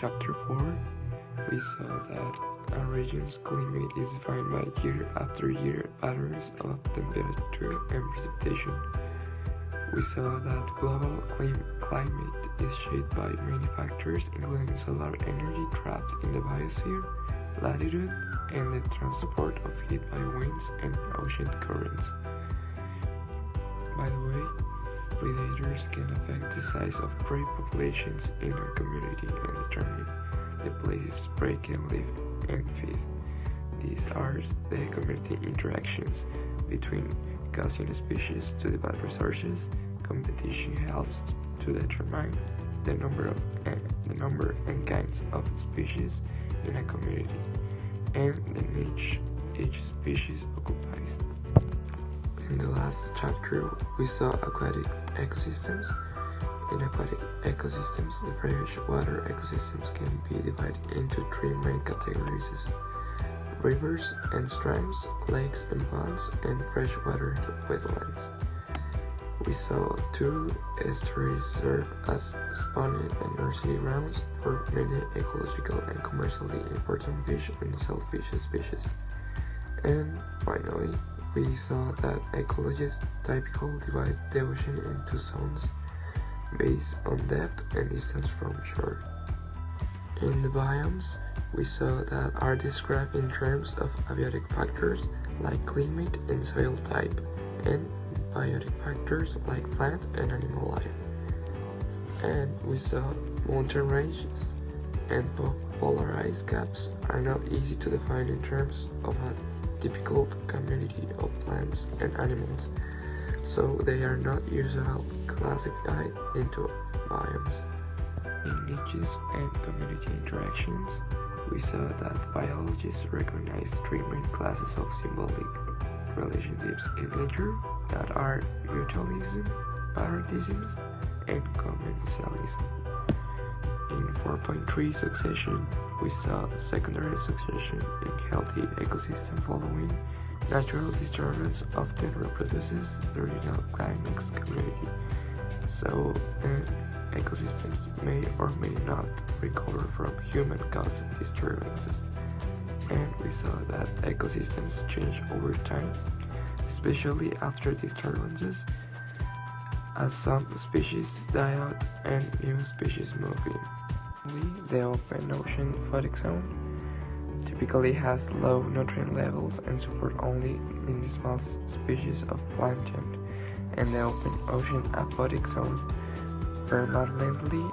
chapter 4, we saw that a region's climate is defined by year-after-year patterns of temperature and precipitation. We saw that global climate is shaped by many factors, including solar energy trapped in the biosphere, latitude, and the transport of heat by winds and ocean currents. By the way, predators can affect the size of prey populations in a community and determine the places prey can live and feed. These are the community interactions between causing species to develop resources. Competition helps to determine the number and kinds of species in a community and the niche each species occupies. In the last chapter, we saw aquatic ecosystems. In aquatic ecosystems, the freshwater ecosystems can be divided into three main categories: rivers and streams, lakes and ponds, and freshwater wetlands. We saw two estuaries serve as spawning and nursery grounds for many ecological and commercially important fish and shellfish species. And finally, we saw that ecologists typically divide the ocean into zones based on depth and distance from shore. In the biomes, we saw that are described in terms of abiotic factors like climate and soil type, and biotic factors like plant and animal life. And we saw mountain ranges and polarized caps are not easy to define in terms of a typical community of plants and animals, so they are not usually classified into biomes. In niches and community interactions, we saw that biologists recognize three main classes of symbolic relationships in nature that are mutualism, parasitism, and commensalism. In 4.3 succession, we saw secondary succession in healthy ecosystem following natural disturbance often reproduces the original climax community, so ecosystems may or may not recover from human-caused disturbances. And we saw that ecosystems change over time, especially after disturbances, as some species die out and new species move in. The open ocean aquatic zone typically has low nutrient levels and support only in the small species of plankton, and the open ocean aquatic zone permanently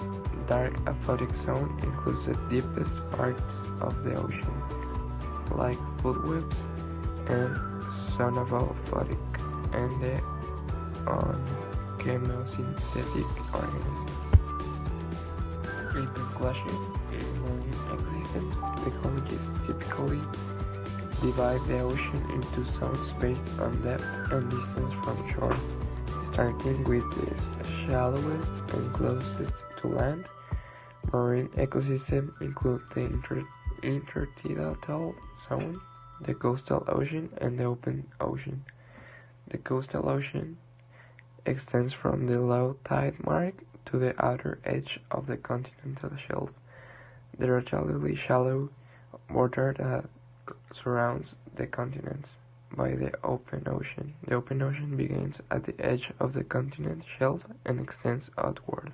dark aquatic zone includes the deepest parts of the ocean, like food webs and sonobophotic, and the chemosynthetic organisms. In conclusion, in marine ecosystems, ecologists typically divide the ocean into zones based on depth and distance from shore, starting with the shallowest and closest to land. Marine ecosystems include the intertidal zone, the coastal ocean, and the open ocean. The coastal ocean extends from the low tide mark to the outer edge of the continental shelf, the relatively shallow water that surrounds the continents. By the open ocean. The open ocean begins at the edge of the continent shelf and extends outward.